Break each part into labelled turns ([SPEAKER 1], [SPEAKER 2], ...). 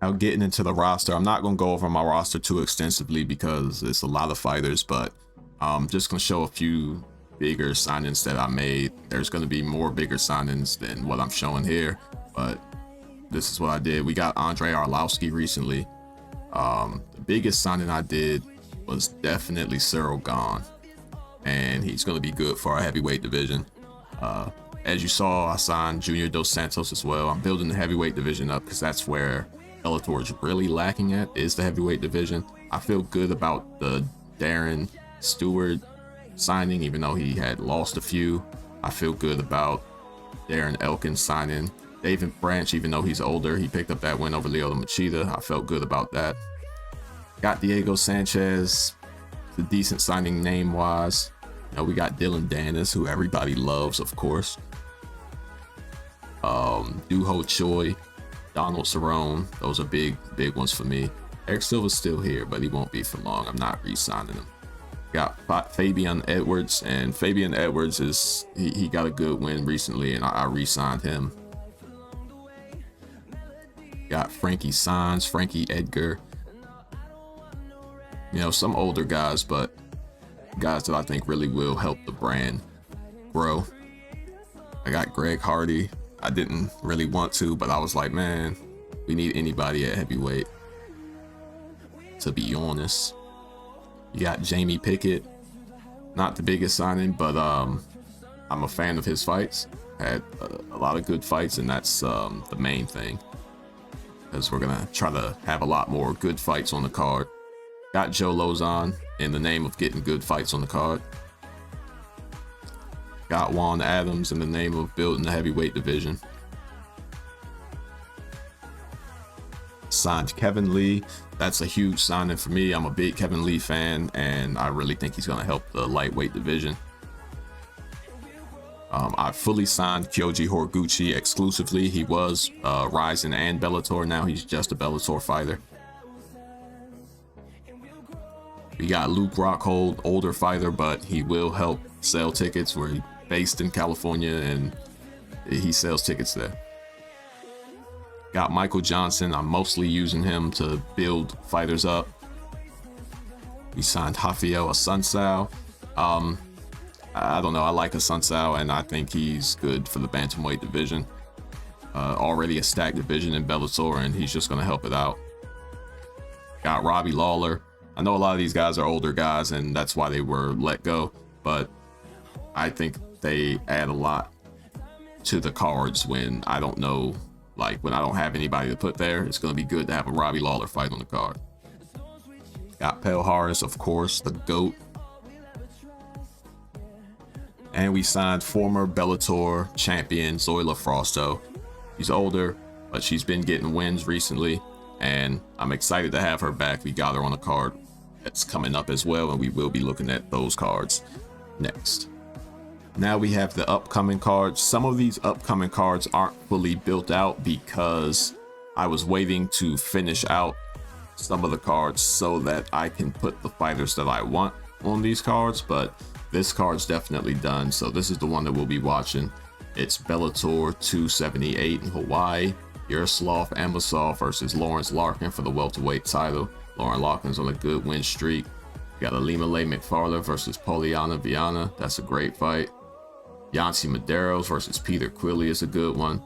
[SPEAKER 1] Now getting into the roster, I'm not going to go over my roster too extensively because it's a lot of fighters, but I'm just going to show a few bigger signings that I made. There's going to be more bigger signings than what I'm showing here, but this is what I did. We got Andre Arlovsky recently. The biggest signing I did was definitely Cyril Gahn, and he's going to be good for our heavyweight division. As you saw, I signed Junior Dos Santos as well. I'm building the heavyweight division up because that's where Bellator is really lacking at, is the heavyweight division. I feel good about the Darren Stewart signing, even though he had lost a few. I feel good about Darren Elkins signing. David Branch, even though he's older, he picked up that win over Lyoto Machida. I felt good about that. Got Diego Sanchez, the decent signing name-wise. You know, we got Dylan Dennis, who everybody loves, of course. Duho Choi, Donald Cerrone, those are big ones for me. Eric Silva's still here, but he won't be for long. I'm not re-signing him. Got Fabian Edwards, and Fabian Edwards he got a good win recently, and I re-signed him. Got Frankie Saenz, Frankie Edgar. You know, some older guys, but guys that I think really will help the brand grow. I got Greg Hardy. I didn't really want to, but I was like, man, we need anybody at heavyweight, to be honest. You got Jamie Pickett. Not the biggest signing, but I'm a fan of his fights. Had a lot of good fights, and that's the main thing, because we're gonna try to have a lot more good fights on the card. Got Joe Lozon in the name of getting good fights on the card. Got Juan Adams in the name of building the heavyweight division. Signed Kevin Lee. That's a huge signing for me. I'm a big Kevin Lee fan, and I really think he's going to help the lightweight division. I fully signed Kyoji Horiguchi exclusively. He was Rizin and Bellator. Now he's just a Bellator fighter. We got Luke Rockhold, older fighter, but he will help sell tickets. We're based in California, and he sells tickets there. Got Michael Johnson. I'm mostly using him to build fighters up. We signed Rafael Assunção. I don't know. I like Assunção, and I think he's good for the bantamweight division. Already a stacked division in Bellator, and he's just going to help it out. Got Robbie Lawler. I know a lot of these guys are older guys, and that's why they were let go, but I think they add a lot to the cards when I don't know, like when I don't have anybody to put there. It's going to be good to have a Robbie Lawler fight on the card. Got Pel Harris, of course, the GOAT. And we signed former Bellator champion Zoila Frosto. She's older, but she's been getting wins recently, and I'm excited to have her back. We got her on a card that's coming up as well, and we will be looking at those cards next. Now we have the upcoming cards. Some of these upcoming cards aren't fully built out because I was waiting to finish out some of the cards so that I can put the fighters that I want on these cards, but this card's definitely done. So this is the one that we'll be watching. It's Bellator 278 in Hawaii. Yaroslav Amosov versus Lawrence Larkin for the welterweight title. Lauren Larkin's on a good win streak. We got Alimale McFarland versus Poliana Viana. That's a great fight. Yancy Medeiros versus Peter Quilley is a good one.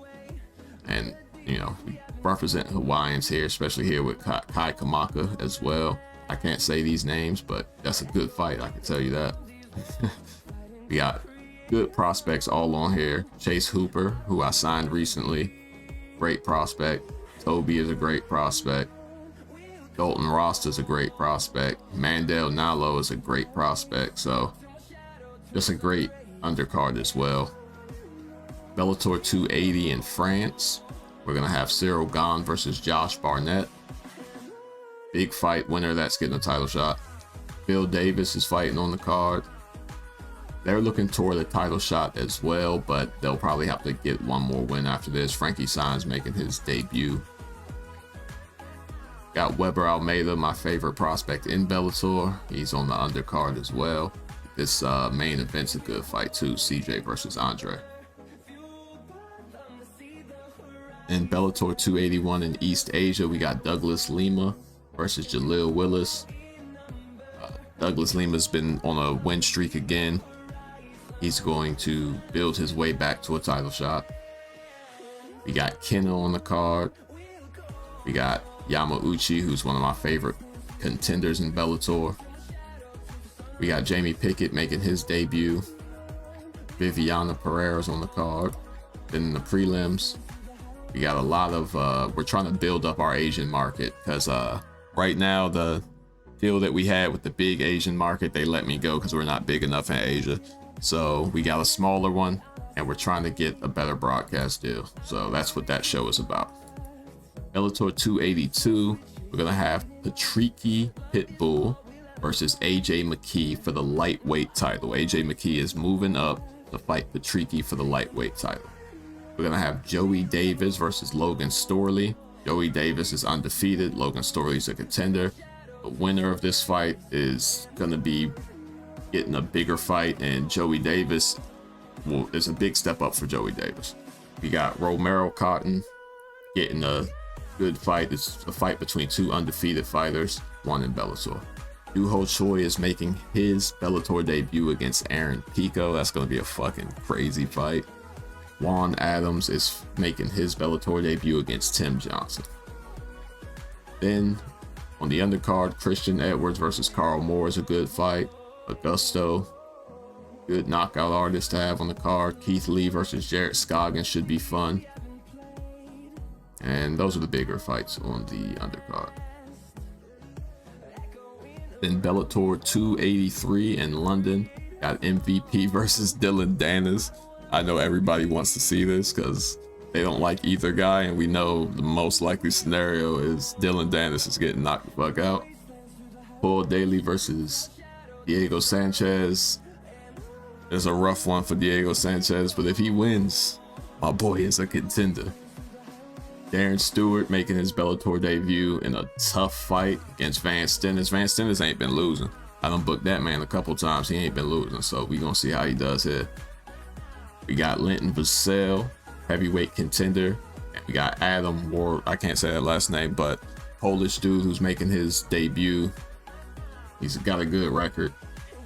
[SPEAKER 1] And, you know, we represent Hawaiians here, especially here with Kai Kamaka as well. I can't say these names, but that's a good fight, I can tell you that. We got good prospects all on here. Chase Hooper, who I signed recently. Great prospect. Toby is a great prospect. Dalton Rost is a great prospect. Mandel Nalo is a great prospect. So just a great undercard as well. Bellator 280 in France. We're going to have Cyril Gahn versus Josh Barnett. Big fight winner that's getting a title shot. Phil Davis is fighting on the card. They're looking toward a title shot as well, but they'll probably have to get one more win after this. Frankie Saenz making his debut. Got Weber Almeida, my favorite prospect in Bellator. He's on the undercard as well. This main event's a good fight too. CJ versus Andre. In Bellator 281 in East Asia, we got Douglas Lima versus Jalil Willis. Douglas Lima's been on a win streak again. He's going to build his way back to a title shot. We got Keno on the card. We got Yamauchi, who's one of my favorite contenders in Bellator. We got Jamie Pickett making his debut. Viviana Pereira's on the card. Then in the prelims, we got a lot of, we're trying to build up our Asian market because right now the deal that we had with the big Asian market, they let me go because we're not big enough in Asia. So we got a smaller one and we're trying to get a better broadcast deal. So that's what that show is about. Bellator 282, we're going to have Patricky Pitbull versus AJ McKee for the lightweight title. AJ McKee is moving up to fight Patricky for the lightweight title. We're going to have Joey Davis versus Logan Storley. Joey Davis is undefeated. Logan Storley's a contender. The winner of this fight is going to be getting a bigger fight, and Joey Davis, well, it's a big step up for Joey Davis. We got Romero Cotton getting a good fight. It's a fight between two undefeated fighters, one in Bellator. Doo-Ho Choi is making his Bellator debut against Aaron Pico. That's going to be a fucking crazy fight. Juan Adams is making his Bellator debut against Tim Johnson. Then on the undercard, Christian Edwards versus Carl Moore is a good fight. Augusto, good knockout artist to have on the card. Keith Lee versus Jarrett Scoggins should be fun. And those are the bigger fights on the undercard. Then Bellator 283 in London, got MVP versus Dylan Danis. I know everybody wants to see this because they don't like either guy, and we know the most likely scenario is Dylan Danis is getting knocked the fuck out. Paul Daly versus Diego Sanchez. It's a rough one for Diego Sanchez, but if he wins, my boy is a contender. Darren Stewart making his Bellator debut in a tough fight against Van Stennis. Van Stennis ain't been losing. I done booked that man a couple times. He ain't been losing, so we gonna see how he does here. We got Linton Vassell, heavyweight contender. And we got Adam Ward, I can't say that last name, but Polish dude who's making his debut. He's got a good record,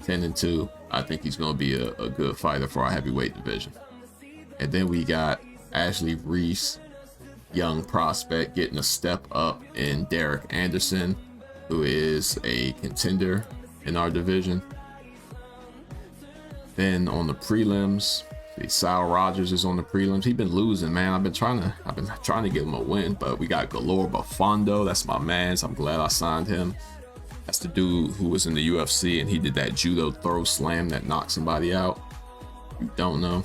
[SPEAKER 1] 10-2. I think he's gonna be a good fighter for our heavyweight division. And then we got Ashley Reese, young prospect, getting a step up in Derek Anderson, who is a contender in our division. Then on the prelims, Sal Rogers is on the prelims. He's been losing, man. I've been trying to get him a win, but we got Galore Bafondo. That's my man. So I'm glad I signed him. That's the dude who was in the UFC and he did that judo throw slam that knocked somebody out. You don't know.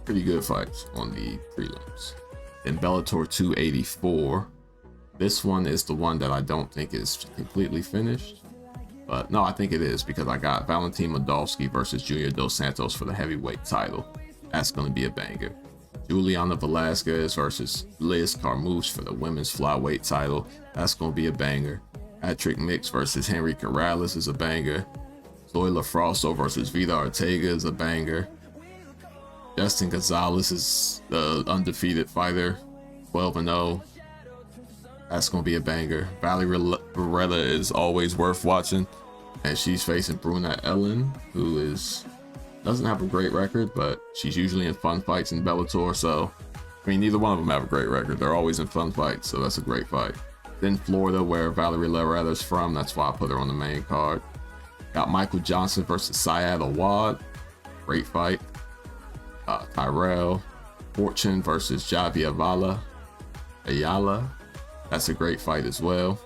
[SPEAKER 1] Pretty good fights on the prelims. Then Bellator 284. This one is the one that I don't think is completely finished. But no, I think it is because I got Valentin Modolsky versus Junior Dos Santos for the heavyweight title. That's going to be a banger. Juliana Velasquez versus Liz Carmouche for the women's flyweight title. That's going to be a banger. Patrick Mix versus Henry Corrales is a banger. Zoila Frosto versus Vida Ortega is a banger. Justin Gonzalez is the undefeated fighter, 12-0. That's going to be a banger. Valerie Beretta is always worth watching. And she's facing Bruna Ellen, who doesn't have a great record, but she's usually in fun fights in Bellator. So, I mean, neither one of them have a great record. They're always in fun fights, so that's a great fight. Then Florida, where Valerie Loretta's from. That's why I put her on the main card. Got Michael Johnson versus Syed Awad. Great fight. Tyrell Fortune versus Javier Ayala. That's a great fight as well.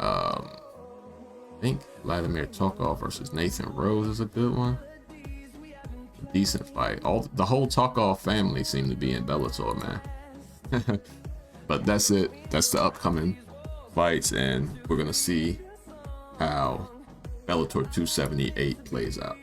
[SPEAKER 1] I think Vladimir Tokov versus Nathan Rose is a good one. A decent fight. The whole Tokov family seem to be in Bellator, man. But that's it. That's the upcoming fights, and we're gonna see how Bellator 278 plays out.